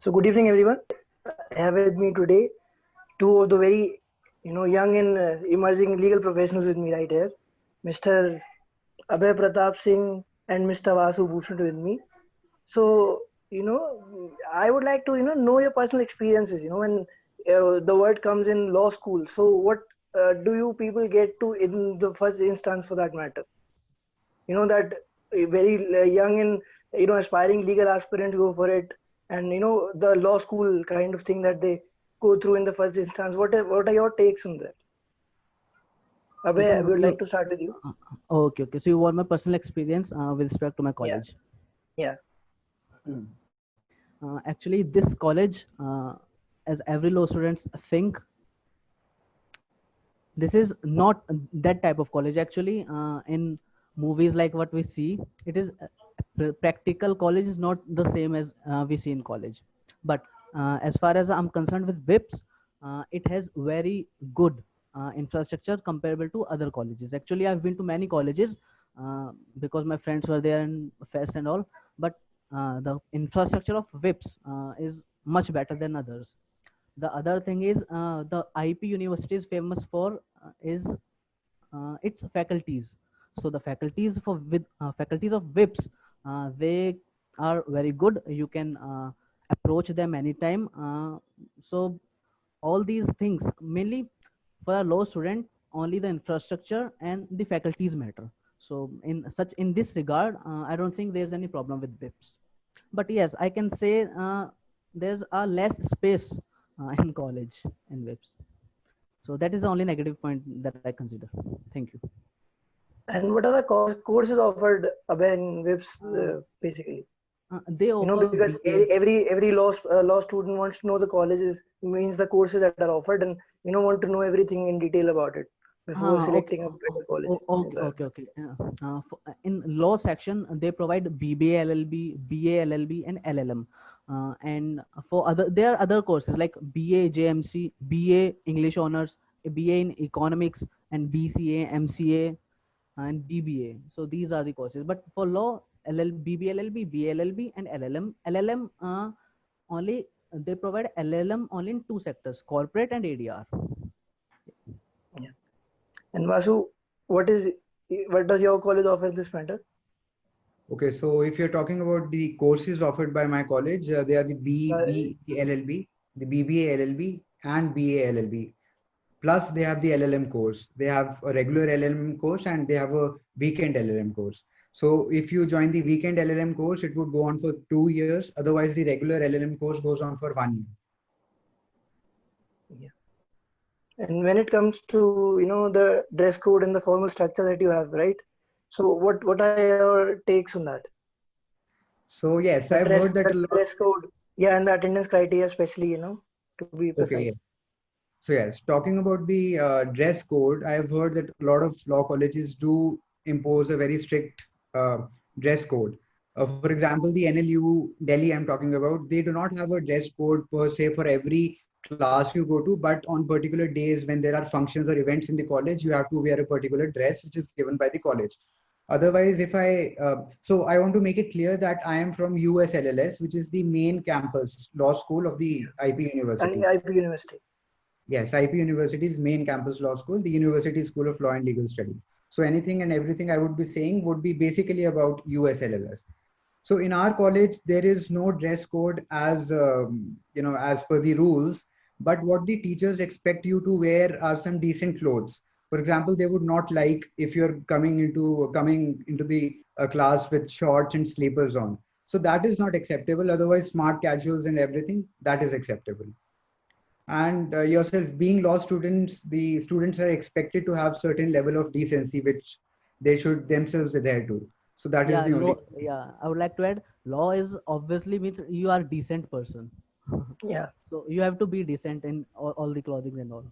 So good evening, everyone. I have with me today two of the very, young and emerging legal professionals with me right here, Mr. Abhay Pratap Singh and Mr. Vasu Bhushan with me. So, I would like to, know your personal experiences, when the word comes in law school. So what do you people get to in the first instance for that matter? That very young and aspiring legal aspirants go for it, and the law school kind of thing that they go through in the first instance. What are your takes on that? Abhay, Okay, I would you like to start with you. uh, okay. So you want my personal experience with respect to my Yeah, college. yeah. Actually, this college, as every law students think, this is not that type of college. Actually, in movies like what we see, it is practical college is not the same as we see in college. But as far as I'm concerned with VIPS, it has very good infrastructure comparable to other colleges. Actually, I've been to many colleges because my friends were there and fest and all. But the infrastructure of VIPS is much better than others. The other thing is the IP university is famous for is its faculties. So the faculties for with faculties of VIPs, they are very good. You can approach them anytime. So all these things, mainly for a law student, only the infrastructure and the faculties matter. So in this regard, I don't think there's any problem with VIPs. But yes, I can say there's a less space in college in VIPs. So that is the only negative point that I consider. Thank you. And what are the courses offered, Abhay, in WIPS, Uh, basically? they offer Because BA. every law student wants to know the colleges, means the courses that are offered, and want to know everything in detail about it before Okay, selecting a better college. okay. In law section, they provide BBA, LLB, BA, LLB, and LLM. And for other, there are other courses like BA, JMC, BA English Honors, BA in Economics, and BCA, MCA, and BBA. So these are the courses. But for law, BB, LLB, BLLB, and LLM. LLM only they provide LLM only in two sectors: corporate and ADR. Yeah. And Vasu, what does your college offer in this matter? Okay, so if you're talking about the courses offered by my college, they are the Uh, BBLLB, the BBA LLB, and BA LLB. Plus, they have the LLM course. They have a regular LLM course and they have a weekend LLM course. So if you join the weekend LLM course, it would go on for 2 years. Otherwise, the regular LLM course goes on for 1 year. yeah. And when it comes to the dress code and the formal structure that you have, right? So what are your takes on that? So yes, I've The heard that a lot. dress code, yeah, and the attendance criteria, especially, to be Okay, precise. yes. So yes, talking about the dress code, I have heard that a lot of law colleges do impose a very strict uh, dress code. For example, the NLU Delhi I'm talking about, they do not have a dress code per se for every class you go to, but on particular days when there are functions or events in the college, you have to wear a particular dress which is given by the college. Otherwise, so I want to make it clear that I am from USLLS, which is the main campus law school of the IP University. IP University. Yes, IP University's main campus law school, the University School of Law and Legal Studies. So anything and everything I would be saying would be basically about USLLS. So in our college, there is no dress code as as per the rules. But what the teachers expect you to wear are some decent clothes. For example, they would not like if you're coming into the class with shorts and sleepers on. So that is not acceptable. Otherwise, smart casuals and everything that is acceptable. And yourself being law students, the students are expected to have certain level of decency which they should themselves adhere to. So that is Yeah, the only. law. Yeah, I would like to add, law is obviously means you are decent person. Yeah, So you have to be decent in all the clothing and all.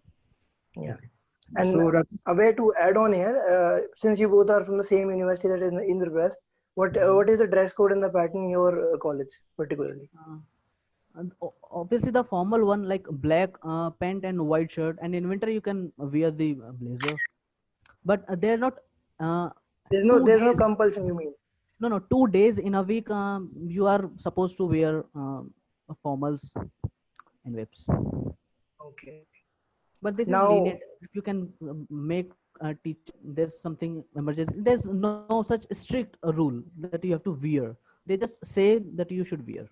yeah. Okay. And So a way to add on here, since you both are from the same university, that is in the West, what is the dress code and the pattern in your college particularly? Uh, and obviously the formal one like black pant and white shirt, and in winter you can wear the blazer. But they're not uh, two There's no days. compulsion, you mean? No, 2 days in a week. You are supposed to wear formals and whips. Okay. But this is Now, lenient. If you can make teach, there's something emergency. There's no such strict rule that you have to wear. They just say that you should wear.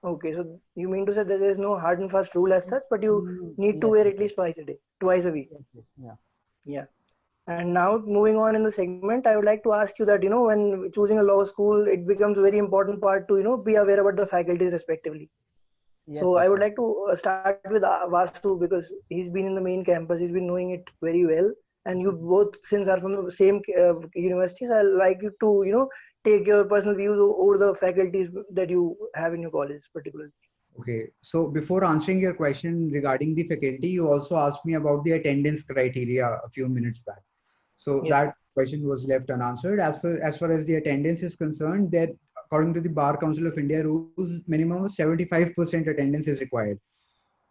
okay, so you mean to say that there is no hard and fast rule as such, but you need to Yes, wear yes, at yes, least twice a day, twice a week. yes, yes, yeah. Yeah. And now moving on in the segment, I would like to ask you that, when choosing a law school, it becomes a very important part to, be aware about the faculties respectively. Yes, So yes, I would yes. like to start with Vasu because he's been in the main campus, he's been knowing it very well. And you both, since are from the same universities, I'd like you to, take your personal views over the faculties that you have in your college, particularly. Okay, so before answering your question regarding the faculty, you also asked me about the attendance criteria a few minutes back. So Yes. that question was left unanswered. As far as the attendance is concerned, that according to the Bar Council of India rules, minimum of 75% attendance is required.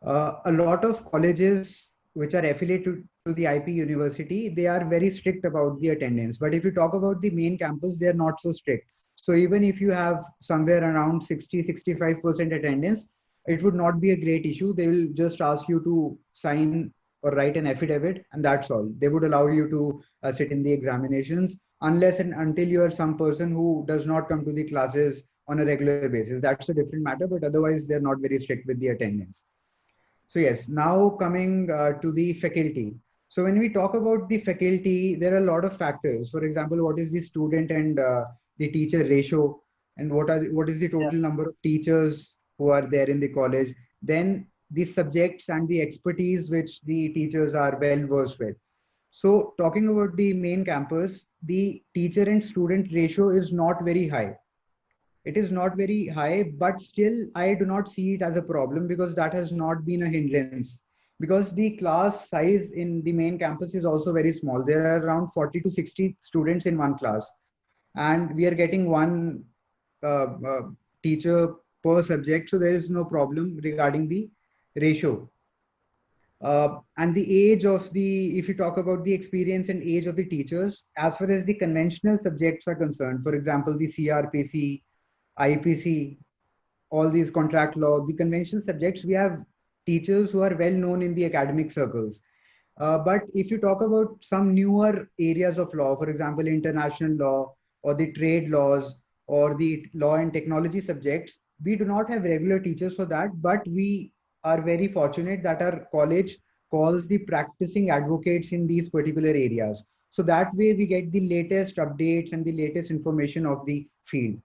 A lot of colleges which are affiliated to the IP University, they are very strict about the attendance. But if you talk about the main campus, they are not so strict. So even if you have somewhere around 60-65% attendance, it would not be a great issue. They will just ask you to sign or write an affidavit, and that's all. They would allow you to sit in the examinations unless and until you are some person who does not come to the classes on a regular basis. That's a different matter, but otherwise they're not very strict with the attendance. So yes, now coming to the faculty. So when we talk about the faculty, there are a lot of factors. For example, what is the student and the teacher ratio, and what is the Yeah. total number of teachers who are there in the college? Then the subjects and the expertise which the teachers are well versed with. So talking about the main campus, the teacher and student ratio is not very high. It is not very high, but still I do not see it as a problem because that has not been a hindrance. Because the class size in the main campus is also very small. There are around 40 to 60 students in one class, and we are getting one uh, uh, teacher per subject, so there is no problem regarding the ratio. And the age of the, if you talk about the experience and age of the teachers, as far as the conventional subjects are concerned, for example, the CRPC, IPC, all these contract law, the conventional subjects, we have teachers who are well known in the academic circles. But if you talk about some newer areas of law, for example, international law or the trade laws or the law and technology subjects, we do not have regular teachers for that, but we are very fortunate that our college calls the practicing advocates in these particular areas. So that way we get the latest updates and the latest information of the field.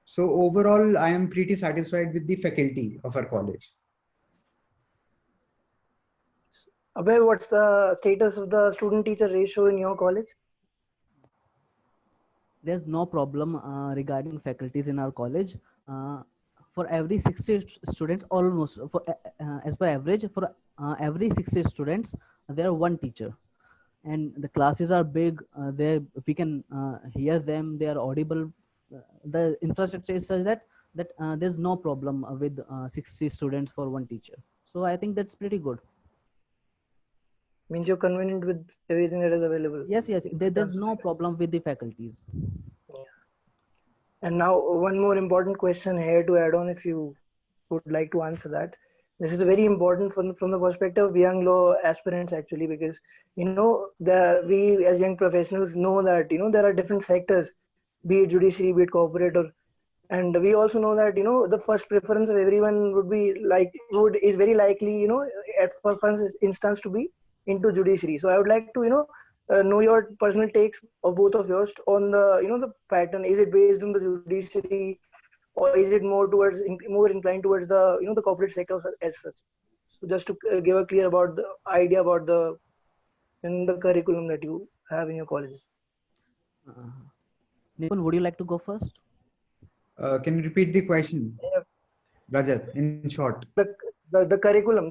So overall, I am pretty satisfied with the faculty of our college. Abhay, what's the status of the student teacher ratio in your college? There's no problem regarding faculties in our college. Uh, for every 60 students, almost for as per average, for every 60 students, there are one teacher, and the classes are big. They we can hear them. They are audible. The infrastructure is such that there's no problem with 60 students for one teacher. So I think that's pretty good. Means you're convenient with everything that is available. Yes, yes. in There's terms of no faculty. problem with the faculties. Yeah. And now one more important question here to add on, if you would like to answer that. This is very important from the perspective of young law aspirants actually, because we as young professionals know that there are different sectors, be it judiciary, be it corporate, and we also know that the first preference of everyone would be like would is very likely at first instance to be into judiciary. So I would like to know your personal takes of both of yours on the the pattern. Is it based on the judiciary, or is it more more inclined towards the the corporate sector as such? So just to give a clear about the idea about the in the curriculum that you have in your colleges. Uh, Nipun, would you like to go first? Can you repeat the question, Yeah. Rajat, in short? The curriculum,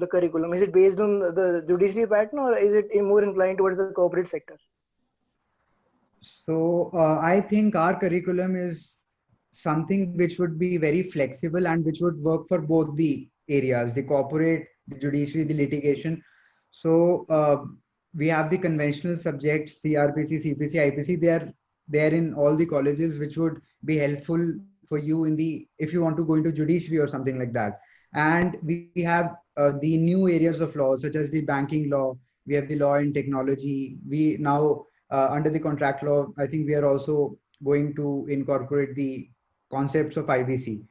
is it based on the judiciary pattern, or is it more inclined towards the corporate sector? So I think our curriculum is something which would be very flexible and which would work for both the areas, the corporate, the judiciary, the litigation. So we have the conventional subjects, CRPC, CPC, IPC. They are there in all the colleges, which would be helpful for you in the if you want to go into judiciary or something like that. And we have the new areas of law, such as the banking law. We have the law in technology. We now, under the contract law, I think we are also going to incorporate the concepts of IBC.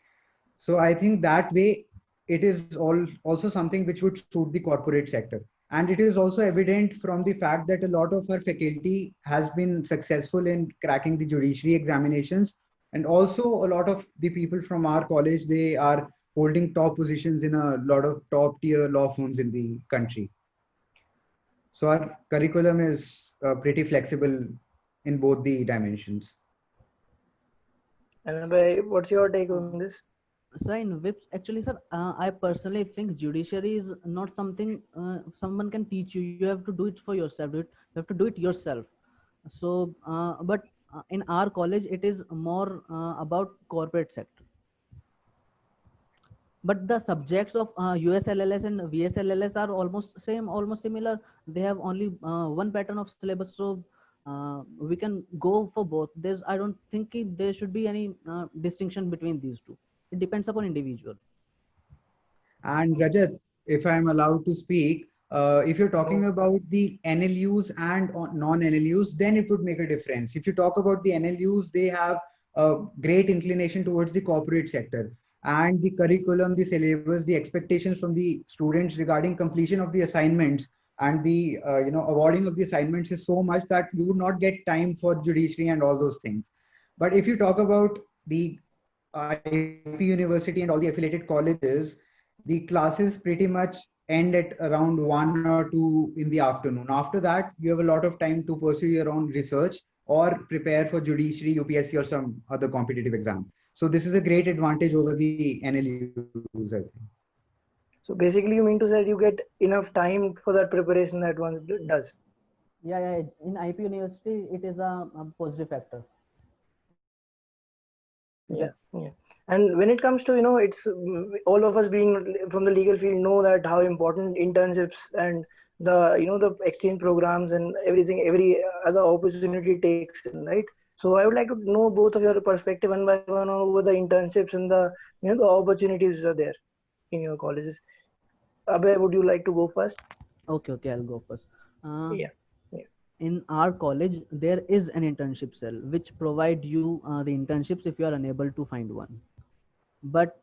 So I think that way it is also something which would suit the corporate sector. And it is also evident from the fact that a lot of our faculty has been successful in cracking the judiciary examinations. And also a lot of the people from our college, they are holding top positions in a lot of top tier law firms in the country. So our curriculum is pretty flexible in both the dimensions. And Abhay, what's your take on this? So in whips, actually, sir, I personally think judiciary is not something someone can teach you. You have to do it for yourself. You have to do it yourself. So but in our college it is more about corporate sector, but the subjects of USLLS and VSLLS are almost same, almost similar. They have only one pattern of syllabus, so we can go for both. I don't think there should be any distinction between these two. It depends upon individual. And Rajat, if I'm allowed to speak, if you're talking about the NLUs and non-NLUs, then it would make a difference. If you talk about the NLUs, they have a great inclination towards the corporate sector. And the curriculum, the syllabus, the expectations from the students regarding completion of the assignments and the awarding of the assignments is so much that you would not get time for judiciary and all those things. But if you talk about the IP University and all the affiliated colleges, the classes pretty much end at around 1 or 2 in the afternoon. After that, you have a lot of time to pursue your own research or prepare for judiciary, UPSC, or some other competitive exam. So this is a great advantage over the NLUs, I think. So basically, you mean to say you get enough time for that preparation that one does? Yeah. In IP University, it is a positive factor. Yeah. And when it comes to, it's all of us being from the legal field know that how important internships and the exchange programs and everything, every other opportunity takes in, right? So I would like to know both of your perspective one by one over the internships and the opportunities are there in your colleges. Abhay, would you like to go first? Okay, I'll go first. Yeah. In our college, there is an internship cell which provide you the internships if you are unable to find one. But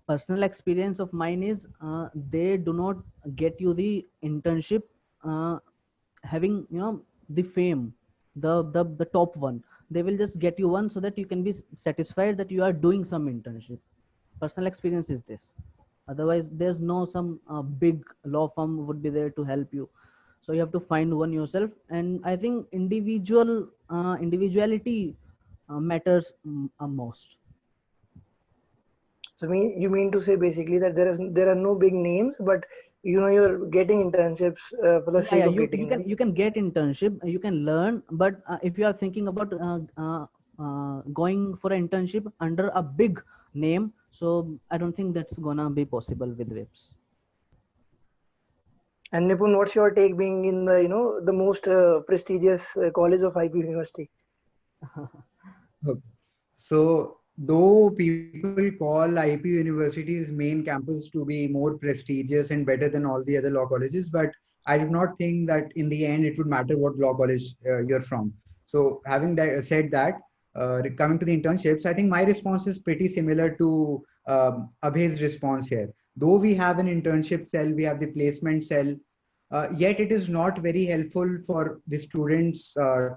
personal experience of mine is they do not get you the internship having the fame, the top one. They will just get you one so that you can be satisfied that you are doing some internship. Personal experience is this. Otherwise there's no some big law firm would be there to help you, so you have to find one yourself. And I think individuality matters most. So you mean to say basically that there are no big names, but you're getting internships for the sake of getting them. You can get internship, you can learn, but if you are thinking about going for an internship under a big name, so I don't think that's gonna be possible with WIPS. And Nipun, what's your take being in the most prestigious college of IP University? Okay. So though people call IP University's main campus to be more prestigious and better than all the other law colleges, but I do not think that in the end it would matter what law college you're from. So having said that, coming to the internships, I think my response is pretty similar to Abhay's response here. Though we have an internship cell, we have the placement cell, yet it is not very helpful for the students to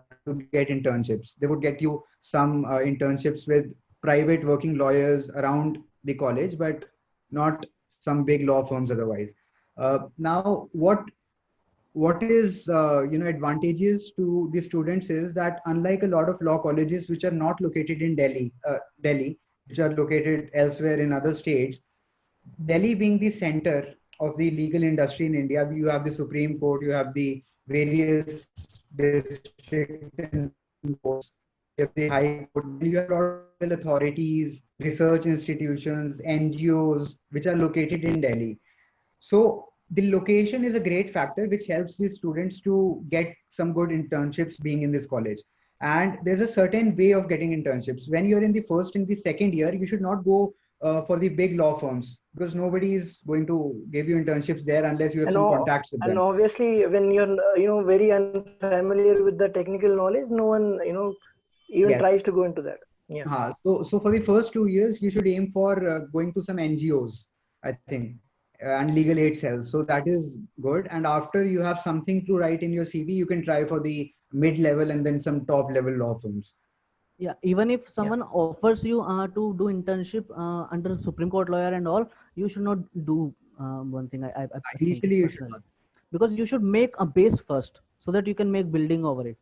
get internships. They would get you some internships with private working lawyers around the college, but not some big law firms otherwise. Now, what is advantages to the students is that unlike a lot of law colleges which are not located in Delhi, which are located elsewhere in other states, Delhi being the center of the legal industry in India, you have the Supreme Court, you have the various district courts, you have the High Court, you have a lot of authorities, research institutions, NGOs, which are located in Delhi. So the location is a great factor which helps the students to get some good internships being in this college. And there's a certain way of getting internships. When you're in the first and the second year, you should not go for the big law firms, because nobody is going to give you internships there unless you have some contacts with and them. obviously when you're very unfamiliar with the technical knowledge, no one even Yes. tries to go into that. Yeah. So for the first 2 years, you should aim for going to some NGOs, I think, and legal aid cells. So that is good. And after you have something to write in your CV, you can try for the mid-level and then some top-level law firms. Yeah, even if Yeah. someone offers you to do internship under Supreme Court lawyer and all, you should not do one thing. I think Initially, you should personally, not. because you should make a base first, so that you can make building over it.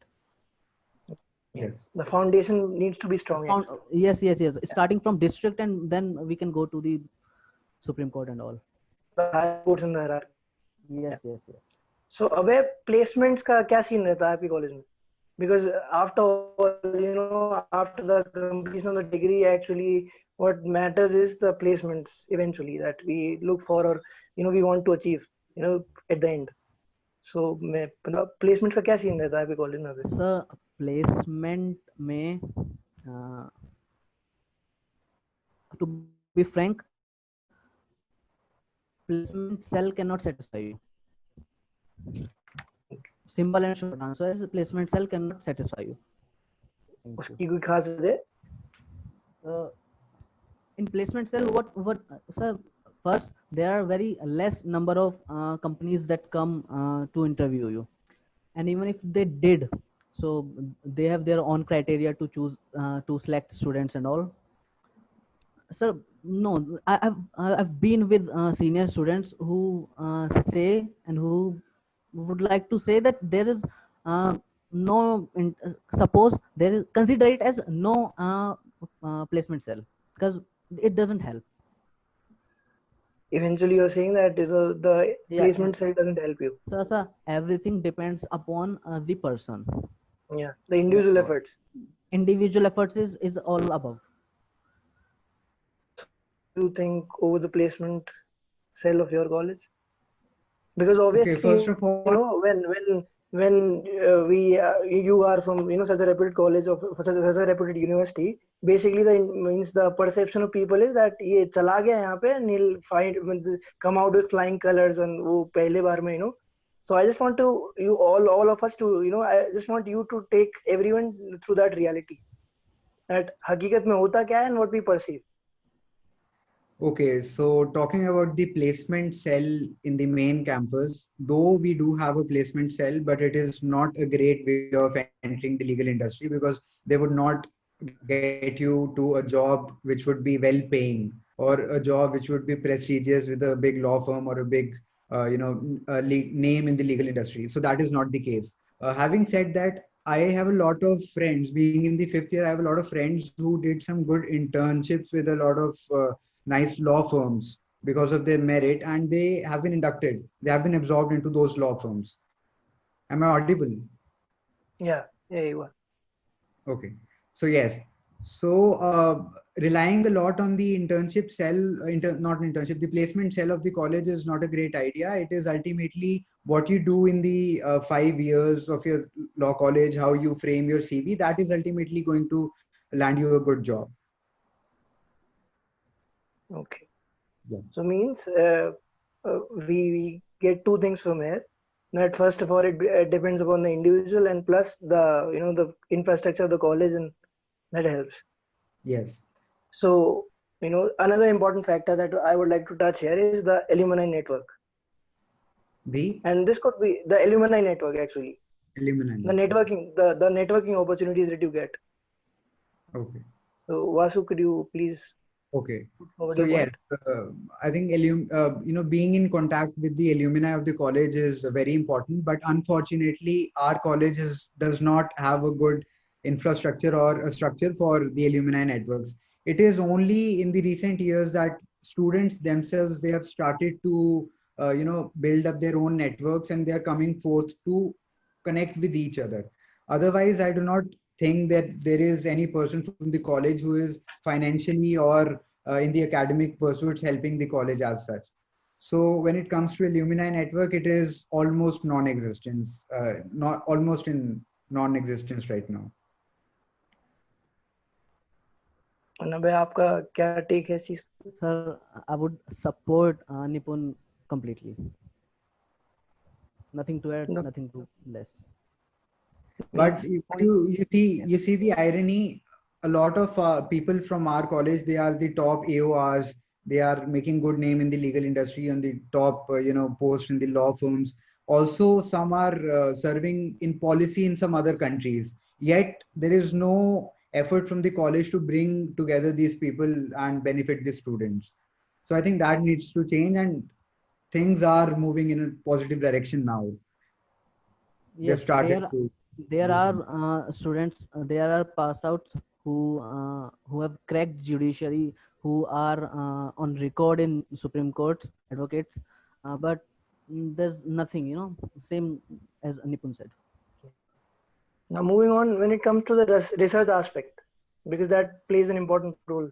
Yeah. Yes. The foundation needs to be strong. Yes, yes, yes. Starting from district, and then we can go to the Supreme Court and all. The higher courts in the hierarchy. Yes, yes, yes. So अबे placements का क्या scene रहता है आपके college में? Because after all, after the completion of the degree, actually what matters is the placements eventually that we look for, or we want to achieve at the end. So placements का क्या scene रहता है आपके college में? Sir, placement में to be frank, placement cell cannot satisfy you. Simple and short answer is placement cell cannot satisfy you. उसकी कोई खास वजह? In placement cell, what sir, first there are very less number of companies that come to interview you, and even if they did, so they have their own criteria to choose to select students and all. Sir, no, I've been with senior students who say, and who would like to say, that there is no suppose there is, consider it as no placement cell, because it doesn't help. Eventually, you're saying that the Yeah. placement cell doesn't help you. Sir, everything depends upon the person. Yeah, the individual efforts. Individual efforts is all above. You think over the placement cell of your college? Because obviously, first of all, when you are from such a reputed college of such a reputed university, basically means the perception of people is that ये चला गया यहाँ पे, and he'll come out with flying colors, and वो पहले बार में So I just want to all of us to I just want you to take everyone through that reality, that हकीकत में होता क्या है and what we perceive. Okay, so talking about the placement cell in the main campus, though we do have a placement cell, but it is not a great way of entering the legal industry, because they would not get you to a job which would be well paying, or a job which would be prestigious with a big law firm or a big name in the legal industry. So that is not the case. Having said that, I have a lot of friends. Being in the 5th year, I have a lot of friends who did some good internships with a lot of nice law firms because of their merit, and they have been inducted. They have been absorbed into those law firms. Am I audible? Yeah, you are. Okay. So yes. So relying a lot on the internship cell, not internship, the placement cell of the college is not a great idea. It is ultimately what you do in the 5 years of your law college, how you frame your CV, that is ultimately going to land you a good job. Okay. Yeah. So means we get two things from here. That first of all, it depends upon the individual, and plus the the infrastructure of the college, and that helps. Yes. So another important factor that I would like to touch here is the alumni network. And this could be the alumni network actually. Alumni. The networking, the networking opportunities that you get. Okay. So Vasu, could you please? Okay. So yes, I think being in contact with the alumni of the college is very important. But unfortunately, our college does not have a good infrastructure or a structure for the alumni networks. It is only in the recent years that students themselves, they have started to build up their own networks, and they are coming forth to connect with each other. Otherwise, I do not think that there is any person from the college who is financially or in the academic pursuits helping the college as such. So when it comes to alumni network, it is almost non-existence, not almost in non-existence right now. अनबे आपका क्या take है इस चीज? Sir, I would support Nipun completely. Nothing to add, The nothing to less. But means you see the irony. A lot of people from our college, they are the top AORs. They are making good name in the legal industry on the top, post in the law firms. Also, some are serving in policy in some other countries. Yet there is no effort from the college to bring together these people and benefit the students. So I think that needs to change, and things are moving in a positive direction now. They've Yes, started to there do are something. students, there are pass outs who have cracked judiciary, who are on record in Supreme Courts, advocates, but there's nothing, same as Nipun said. now moving on, when it comes to the research aspect, because that plays an important role.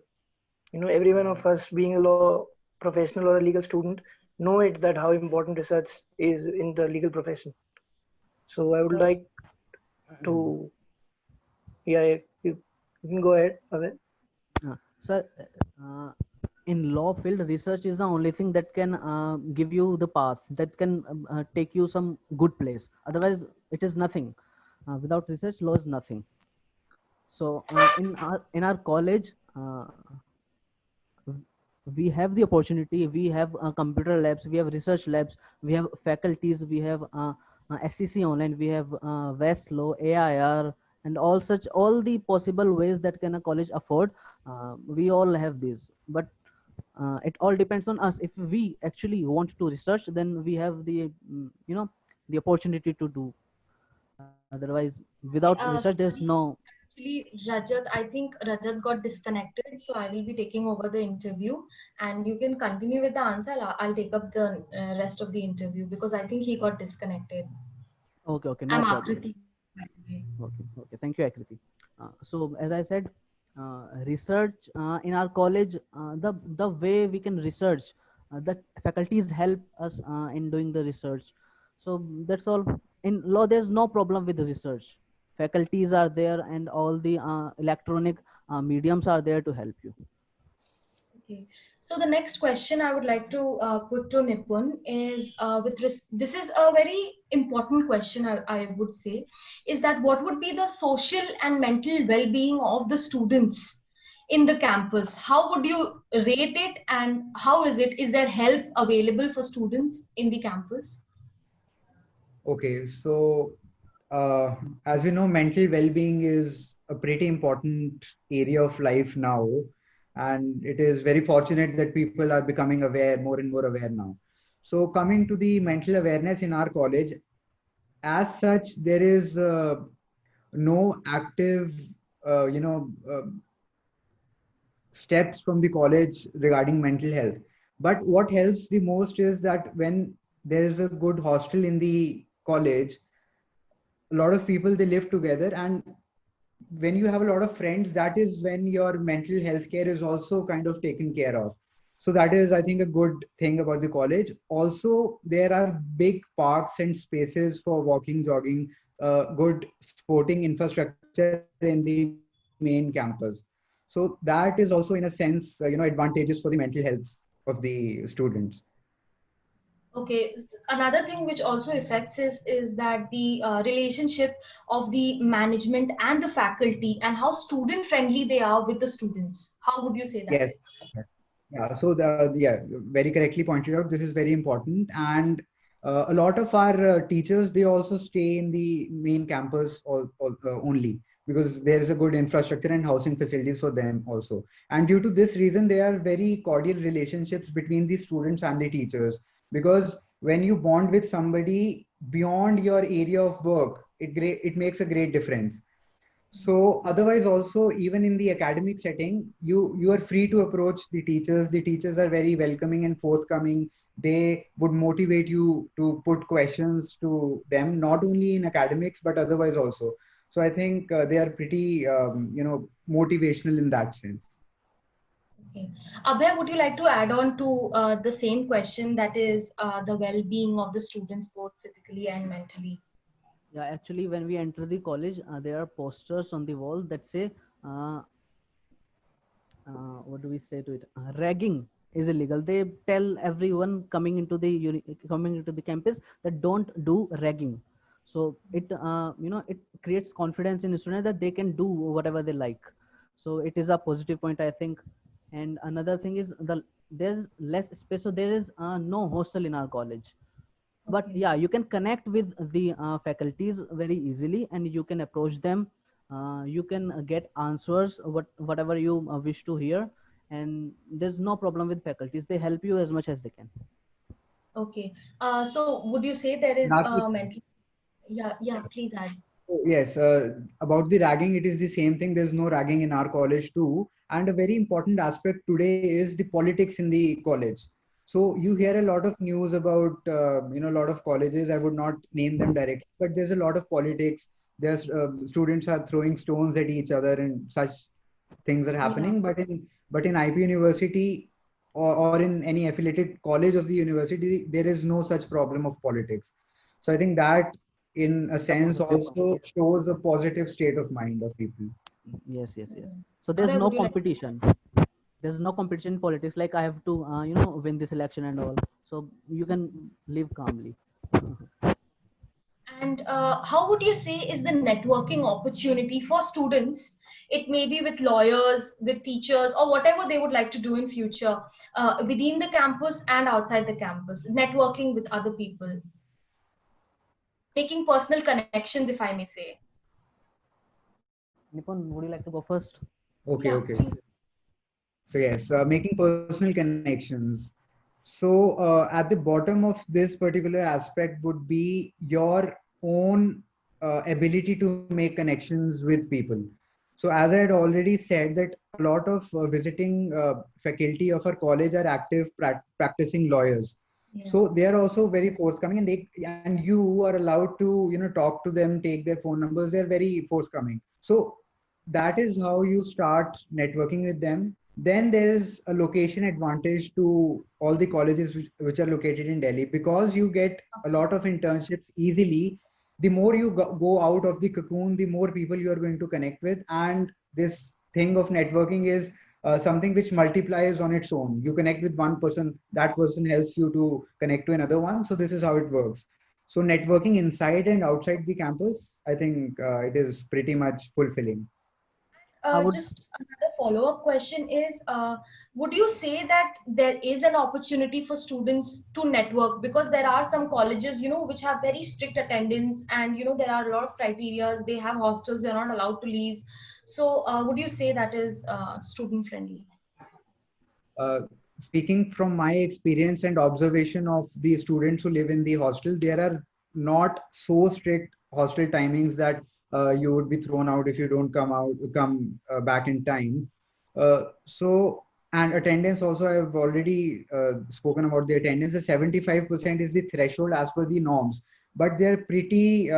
Every one of us being a law professional or a legal student know it that how important research is in the legal profession. So I would So, like to, yeah, you can go ahead, Abhay. sir, in law field, research is the only thing that can give you the path, that can take you some good place. Otherwise, it is nothing. Without research, law is nothing. So in our college, we have the opportunity. We have computer labs, we have research labs, we have faculties, we have SCC online, we have Westlaw, AIR, and all the possible ways that can a college afford. We all have these, but it all depends on us. If we actually want to research, then we have the the opportunity to do. Otherwise, without research, there's Sorry, no. actually, Rajat, I think Rajat got disconnected, so I will be taking over the interview, and you can continue with the answer. I'll take up the rest of the interview because I think he got disconnected. Okay, okay, no I'm problem. Akriti, by the way. Okay, okay. Thank you, Akriti. So, as I said, research in our college, the way we can research, the faculties help us in doing the research. So that's all. In law, there's no problem with the research. Faculties are there, and all the electronic mediums are there to help you. Okay. So the next question I would like to put to Nipun is this is a very important question, I would say, is that what would be the social and mental well-being of the students in the campus? How would you rate it, and how is it? Is there help available for students in the campus? Okay, so uh, as you know, mental well-being is a pretty important area of life now, and it is very fortunate that people are becoming aware, more and more aware now. So, coming to the mental awareness in our college, as such, there is no active, uh, you know, uh, steps from the college regarding mental health. But what helps the most is that when there is a good hostel in the college, a lot of people they live together, and when you have a lot of friends, that is when your mental health care is also kind of taken care of. So that is, I think, a good thing about the college. Also, there are big parks and spaces for walking, jogging, good sporting infrastructure in the main campus. So that is also, in a sense, advantageous for the mental health of the students. Okay, another thing which also affects is that the relationship of the management and the faculty and how student friendly they are with the students. How would you say that Yes. is? Yeah, so very correctly pointed out. This is very important, and a lot of our teachers they also stay in the main campus only because there is a good infrastructure and housing facilities for them also. And due to this reason, there are very cordial relationships between the students and the teachers, because when you bond with somebody beyond your area of work, it makes a great difference. So otherwise also, even in the academic setting, you are free to approach the teachers. The teachers are very welcoming and forthcoming. They would motivate you to put questions to them, not only in academics but otherwise also. So I think they are pretty motivational in that sense. Okay. Abhay, would you like to add on to the same question, that is the well-being of the students both physically and mentally? Yeah, actually, when we enter the college, there are posters on the wall that say uh, what do we say to it, ragging is illegal. They tell everyone coming into the campus that don't do ragging. So it it creates confidence in the student that they can do whatever they like. So it is a positive point, I think. And another thing is there's less space, so there is no hostel in our college. But Okay. yeah, you can connect with the faculties very easily, and you can approach them. You can get answers whatever you wish to hear, and there's no problem with faculties. They help you as much as they can. Okay. So would you say there is That a mental? Yeah, yeah, please add. Yes, about the ragging, it is the same thing. There's no ragging in our college too. And a very important aspect today is the politics in the college. So you hear a lot of news about, a lot of colleges. I would not name them directly, but there's a lot of politics. There's students are throwing stones at each other and such things are Yeah. happening. But in IP University or in any affiliated college of the university, there is no such problem of politics. So I think that in a It's a sense positive point. also shows a positive state of mind of people. Yes, yes, yes. Mm. So there's Abhay, no would you like? competition. There's no competition in politics like I have to win this election and all. So you can live calmly. And how would you say is the networking opportunity for students? It may be with lawyers, with teachers, or whatever they would like to do in future, within the campus and outside the campus. Networking with other people, making personal connections, if I may say. Nipun, would you like to go first? Okay, Yeah, okay. please. So yes, making personal connections. So at the bottom of this particular aspect would be your own ability to make connections with people. So as I had already said that a lot of visiting faculty of our college are active practicing lawyers. Yeah. So they are also very forthcoming, and you are allowed to talk to them, take their phone numbers. They're very forthcoming. So that is how you start networking with them. Then there is a location advantage to all the colleges which are located in Delhi, because you get a lot of internships easily. The more you go out of the cocoon, the more people you are going to connect with. And this thing of networking is something which multiplies on its own. You connect with one person, that person helps you to connect to another one. So this is how it works. So networking inside and outside the campus, I think it is pretty much fulfilling. I would. Just another follow-up question is, would you say that there is an opportunity for students to network? Because there are some colleges, which have very strict attendance, and, there are a lot of criteria. They have hostels, they're not allowed to leave. So, would you say that is student friendly? uh, Speaking from my experience and observation of the students who live in the hostel, there are not so strict hostel timings that you would be thrown out if you don't come back in time. So and attendance also, I have already spoken about the attendance. The 75% is the threshold as per the norms, but they're pretty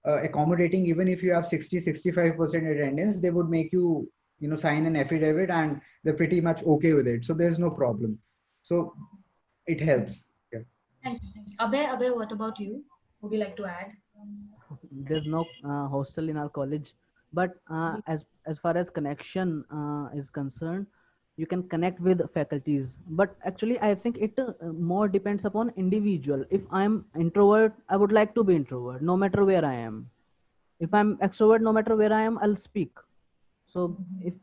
accommodating. Even if you have 60-65% attendance, they would make you sign an affidavit, and they're pretty much okay with it. So there's no problem. So it helps. Yeah. Thank you. Thank you. Abhay, what about you? Would you like to add? There's no hostel in our college, but as far as connection is concerned, you can connect with faculties. But actually I think it more depends upon individual. If I'm introvert, I would like to be introvert no matter where I am. If I'm extrovert, no matter where I am, I'll speak. So if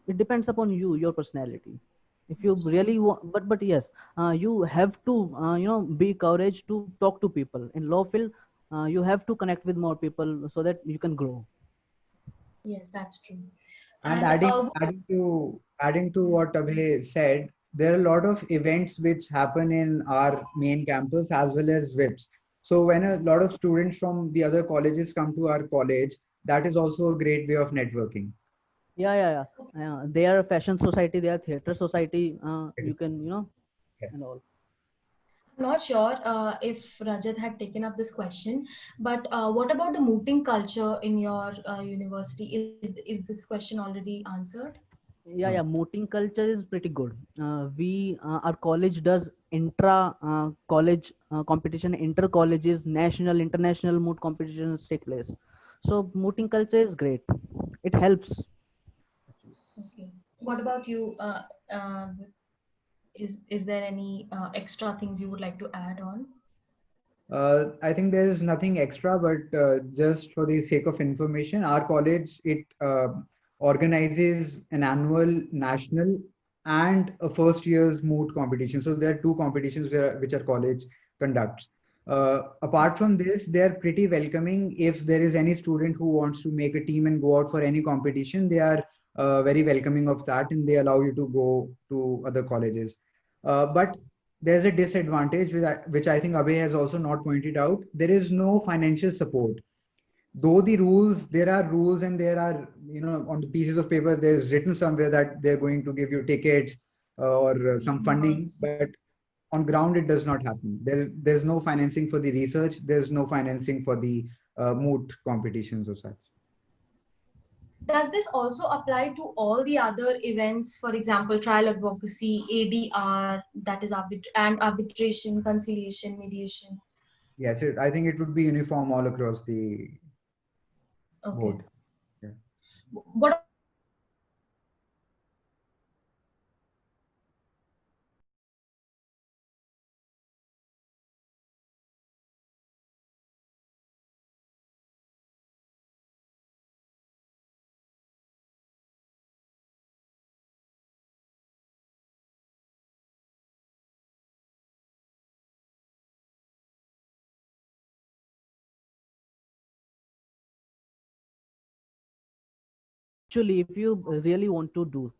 it depends upon you, your personality. If you really want, but yes, you have to be courage to talk to people in law field. You have to connect with more people so that you can grow. Yes, that's true. And And adding to what Abhay said, there are a lot of events which happen in our main campus as well as VIPs. So when a lot of students from the other colleges come to our college, that is also a great way of networking. Yeah. They are fashion society, they are theater society. You can and Yes. all. I'm not sure if Rajat had taken up this question, but what about the mooting culture in your university? Is this question already answered? Yeah, mooting culture is pretty good. We Our college does intra college competition, inter colleges, national, international moot competitions take place. So mooting culture is great. It helps. Okay. What about you? Is there any extra things you would like to add on? I think there is nothing extra, but just for the sake of information, our college, it organizes an annual national and a first year's moot competition. So there are two competitions which our college conducts. Apart from this, they are pretty welcoming. If there is any student who wants to make a team and go out for any competition, they are very welcoming of that, and they allow you to go to other colleges. But there's a disadvantage which I think Abhay has also not pointed out. There is no financial support. Though there are rules, and there are, on the pieces of paper, there's written somewhere that they're going to give you tickets or some funding, Yes. but on ground it does not happen. There's no financing for the research. There's no financing for the moot competitions or such. Does this also apply to all the other events, for example, trial advocacy, ADR, that is and arbitration, conciliation, mediation? Yes, I think it would be uniform all across the Okay. board. Yeah. What Actually, if you really want to do,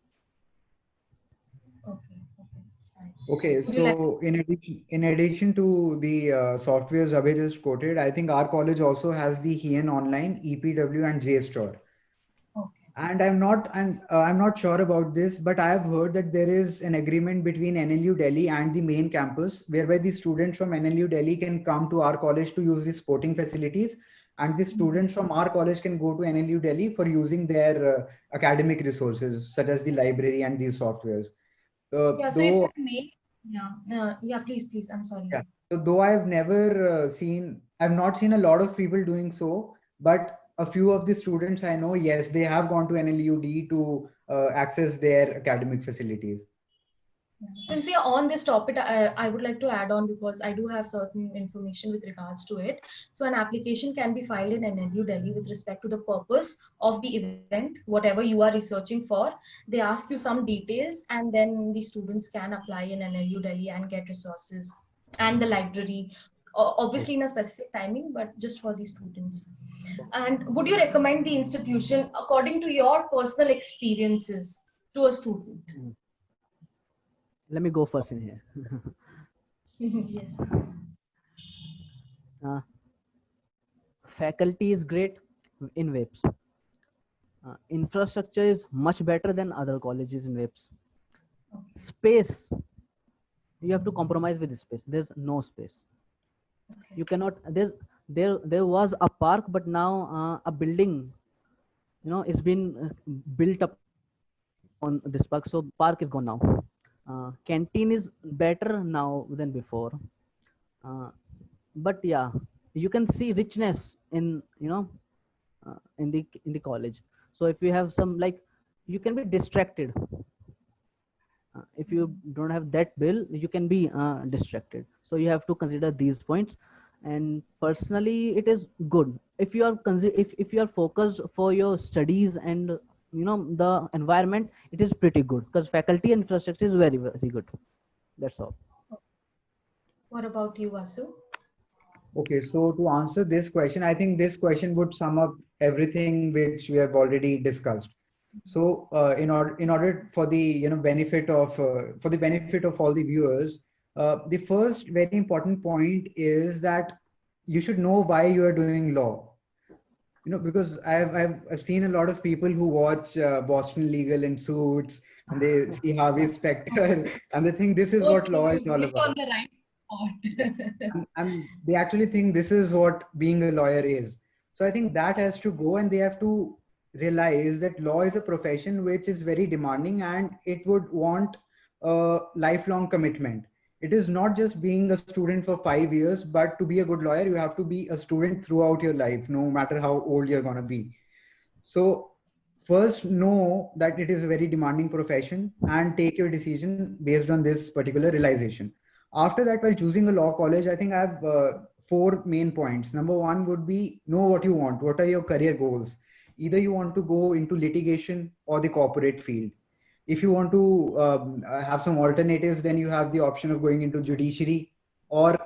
Okay, okay, fine. Okay, Would you like so in addition to the softwares Abhay just quoted, I think our college also has the HEN Online, EPW, and JSTOR. okay. And I'm not sure about this, but I have heard that there is an agreement between NLU Delhi and the main campus, whereby the students from NLU Delhi can come to our college to use the sporting facilities, and the students from our college can go to NLU Delhi for using their academic resources, such as the library and these softwares. Yeah, so if Though I may, yeah, yeah, please, please, I'm sorry. Yeah. So though I've not seen a lot of people doing so, but a few of the students I know, yes, they have gone to NLUD to access their academic facilities. Yeah. Since we are on this topic, I would like to add on because I do have certain information with regards to it. So an application can be filed in NLU Delhi with respect to the purpose of the event, whatever you are researching for. They ask you some details, and then the students can apply in NLU Delhi and get resources and the library, obviously in a specific timing, but just for the students. And would you recommend the institution according to your personal experiences to a student? let me go first in here. Yes. uh, Faculty is great in WIPS. Infrastructure is much better than other colleges in WIPS. Space, you have to compromise with the space. There's no space. Okay. You cannot. There was a park, but now a building, it's been built up on this park. So park is gone now. Canteen is better now than before. But yeah, you can see richness in in the college. So if you have some, like, you can be distracted. If you don't have that bill, you can be distracted. So you have to consider these points. And personally, it is good if you are if you are focused for your studies, and the environment, it is pretty good because faculty and infrastructure is very, very good. That's all. What about you, Vasu? Okay, so to answer this question, I think this question would sum up everything which we have already discussed. So, in order for the benefit of all the viewers, the first very important point is that you should know why you are doing law. Because I've seen a lot of people who watch Boston Legal and Suits, and they see Harvey Specter, and they think this is what Okay, law is you all hit on about. the right spot. And they actually think this is what being a lawyer is. So I think that has to go, and they have to realize that law is a profession which is very demanding, and it would want a lifelong commitment. It is not just being a student for 5 years, but to be a good lawyer, you have to be a student throughout your life, no matter how old you're going to be. So first know that it is a very demanding profession and take your decision based on this particular realization. After that, while choosing a law college, I think I have four main points. Number one would be know what you want. What are your career goals? Either you want to go into litigation or the corporate field. If you want to have some alternatives, then you have the option of going into judiciary, or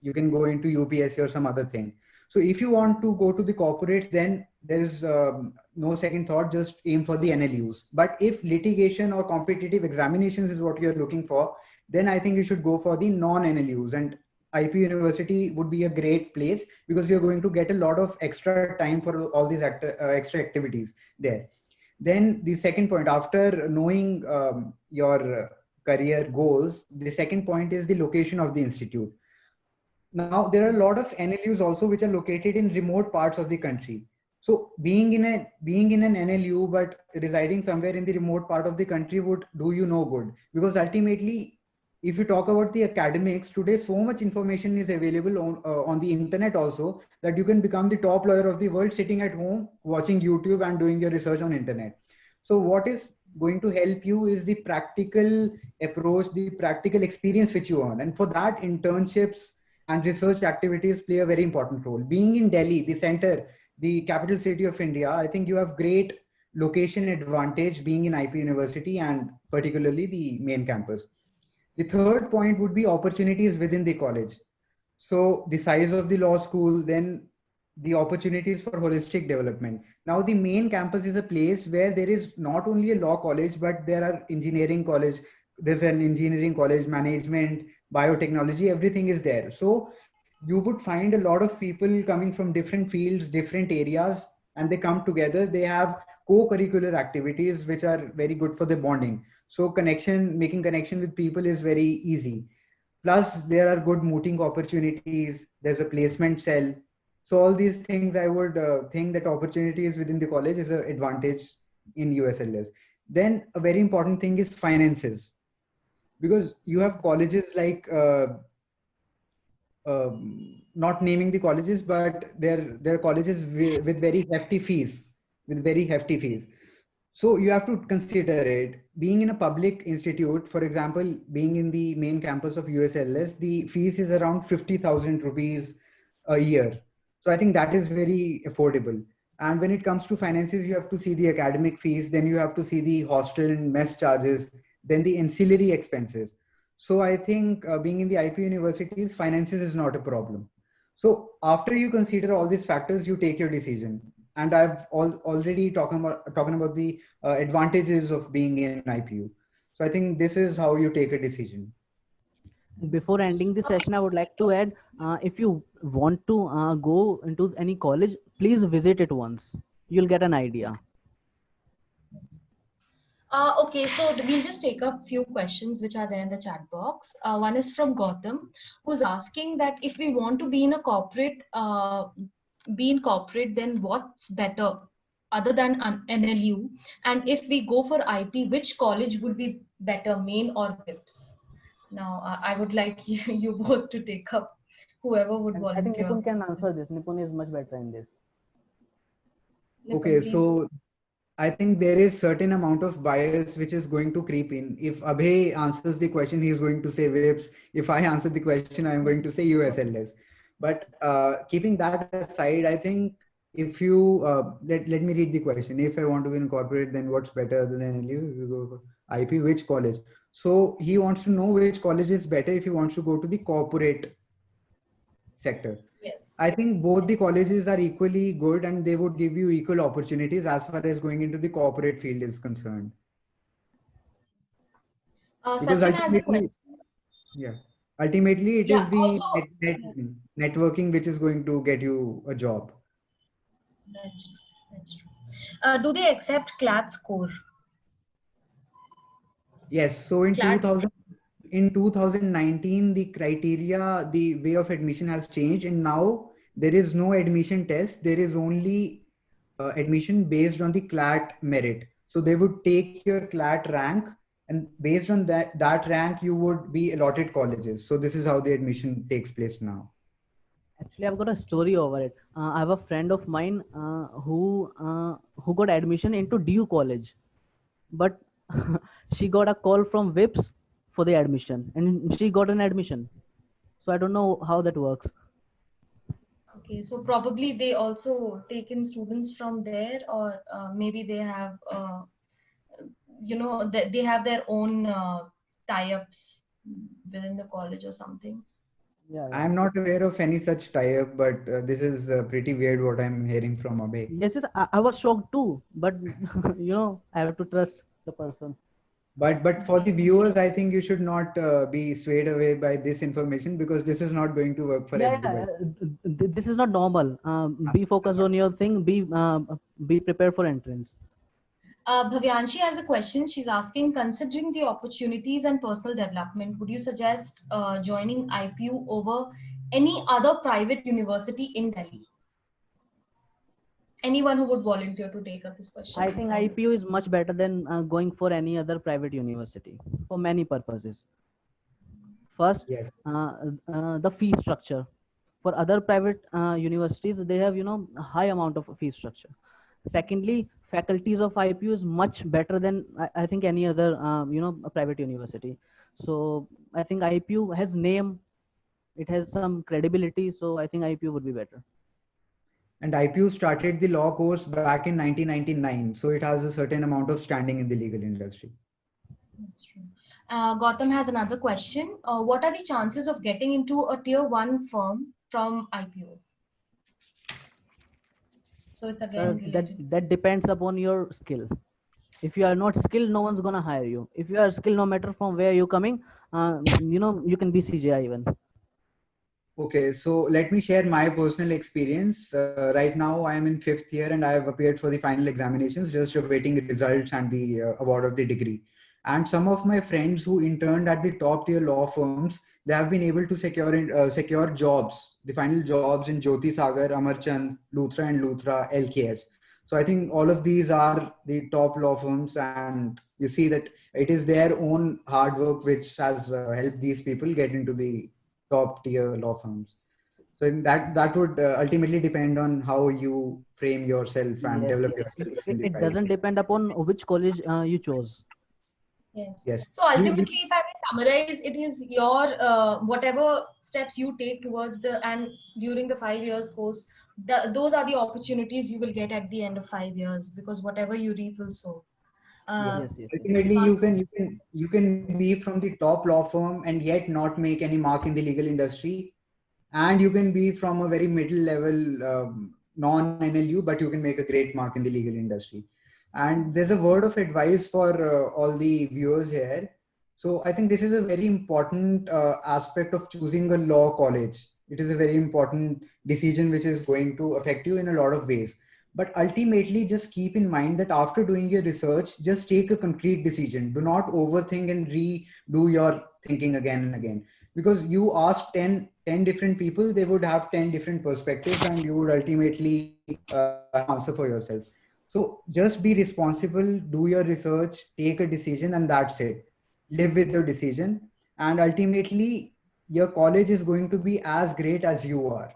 you can go into UPSC or some other thing. So if you want to go to the corporates, then there is no second thought, just aim for the NLUs. But if litigation or competitive examinations is what you're looking for, then I think you should go for the non-NLUs. And IP University would be a great place because you're going to get a lot of extra time for all these extra activities there. Then the second point, after knowing your career goals, the second point is the location of the institute. Now, there are a lot of NLUs also which are located in remote parts of the country. So being in an NLU but residing somewhere in the remote part of the country would do you no good, because ultimately, if you talk about the academics today, so much information is available on the internet also, that you can become the top lawyer of the world sitting at home watching YouTube and doing your research on internet. So what is going to help you is the practical approach, the practical experience which you earn, and for that internships and research activities play a very important role. Being in Delhi, the center, the capital city of India, I think you have great location advantage being in IP University and particularly the main campus. The third point would be opportunities within the college. So the size of the law school, then the opportunities for holistic development. Now the main campus is a place where there is not only a law college, but there are engineering college, there's an engineering college, management, biotechnology, everything is there. So you would find a lot of people coming from different fields, different areas, and they come together. They have co-curricular activities which are very good for the bonding. So making connection with people is very easy. Plus there are good mooting opportunities. There's a placement cell. So all these things, I would think that opportunities within the college is an advantage in USLS. Then a very important thing is finances, because you have colleges like not naming the colleges, but they're colleges with very hefty fees, So you have to consider it. Being in a public institute, for example, being in the main campus of USLS, the fees is around 50,000 rupees a year. So I think that is very affordable. And when it comes to finances, you have to see the academic fees, then you have to see the hostel and mess charges, then the ancillary expenses. So I think being in the IP universities, finances is not a problem. So after you consider all these factors, you take your decision. And I've already talking about the advantages of being in IPU. So I think this is how you take a decision. Before ending the session, I would like to add, if you want to go into any college, please visit it once. You'll get an idea. Okay, so we'll just take a few questions which are there in the chat box. One is from Gautam, who's asking that if we want to be in a corporate, then what's better other than an NLU? And if we go for IP, which college would be better, main or VIPS? Now, I would like you both to take up, whoever would volunteer. I think Nipun can answer this. Nipun is much better in this. Nipun, okay, please. so I think there is certain amount of bias which is going to creep in. If Abhay answers the question, he's going to say VIPS. If I answer the question, I'm going to say USLS. But keeping that aside, I think if you, let me read the question. If I want to incorporate, then what's better than NLU? If you go for IP, which college? So he wants to know which college is better if he wants to go to the corporate sector. Yes. I think both the colleges are equally good and they would give you equal opportunities as far as going into the corporate field is concerned. Because Sachin has a question. Yeah, ultimately it is the networking which is going to get you a job. That's true. Do they accept CLAT score? Yes. So in 2019, the criteria, the way of admission has changed, and now there is no admission test. There is only admission based on the CLAT merit. So they would take your CLAT rank, and based on that rank, you would be allotted colleges. So this is how the admission takes place now. Actually, I've got a story over it. I have a friend of mine who got admission into DU college, but she got a call from VIPS for the admission, and she got an admission. So I don't know how that works. Okay, so probably they also take in students from there, or maybe they have, they have their own tie-ups within the college or something. Yeah, yeah. I'm not aware of any such tie-up, but this is pretty weird what I'm hearing from Abhay. Yes, yes, I was shocked too, but I have to trust the person. But for the viewers, I think you should not be swayed away by this information, because this is not going to work for Yeah, everybody. this is not normal. Be focused on your thing. Be prepared for entrance. Bhavyanshi has a question. She's asking, considering the opportunities and personal development, would you suggest joining IPU over any other private university in Delhi? Anyone who would volunteer to take up this question? I think IPU is much better than going for any other private university for many purposes. First, Yes. the fee structure. For other private universities, they have a high amount of fee structure. Secondly, faculties of IPU is much better than I think any other a private university. So I think IPU has name, it has some credibility. So I think IPU would be better. And IPU started the law course back in 1999, so it has a certain amount of standing in the legal industry. That's true. Gautam has another question. What are the chances of getting into a tier 1 firm from IPO? So it's again related. That depends upon your skill. If you are not skilled, no one's gonna hire you. If you are skilled, no matter from where you're coming, you can be CJI even. Okay, so let me share my personal experience. Right now, I am in 5th year and I have appeared for the final examinations, just awaiting results and the award of the degree. And some of my friends who interned at the top tier law firms, they have been able to secure jobs, the final jobs in Jyoti Sagar, Amarchand, Luthra and Luthra, LKS. So I think all of these are the top law firms, and you see that it is their own hard work which has helped these people get into the top tier law firms. So in that would ultimately depend on how you frame yourself and Yes, develop yes. yourself It, in the it field. doesn't depend upon which college you chose. Yes. Yes. So ultimately, if I may summarize, it is your whatever steps you take towards and during the 5 years course, those are the opportunities you will get at the end of 5 years, because whatever you reap will sow. Yeah. Yes, yes, yes. Ultimately, you can be from the top law firm and yet not make any mark in the legal industry, and you can be from a very middle level non-NLU, but you can make a great mark in the legal industry. And there's a word of advice for all the viewers here. So I think this is a very important aspect of choosing a law college. It is a very important decision which is going to affect you in a lot of ways. But ultimately, just keep in mind that after doing your research, just take a concrete decision. Do not overthink and redo your thinking again and again. Because you ask 10 different people, they would have 10 different perspectives, and you would ultimately answer for yourself. So just be responsible, do your research, take a decision, and that's it. Live with your decision. And ultimately, your college is going to be as great as you are.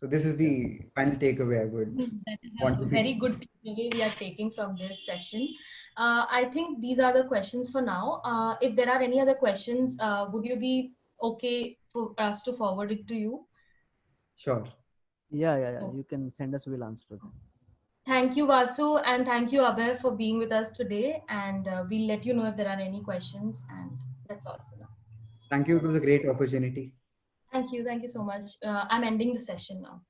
So this is the final takeaway I would That is want a to very good takeaway we are taking from this session. I think these are the questions for now. If there are any other questions, would you be okay for us to forward it to you? Sure. Yeah. Oh. You can send us, we'll answer them. Thank you, Vasu, and thank you, Abhay, for being with us today. And we'll let you know if there are any questions. And that's all for now. Thank you. It was a great opportunity. Thank you. Thank you so much. I'm ending the session now.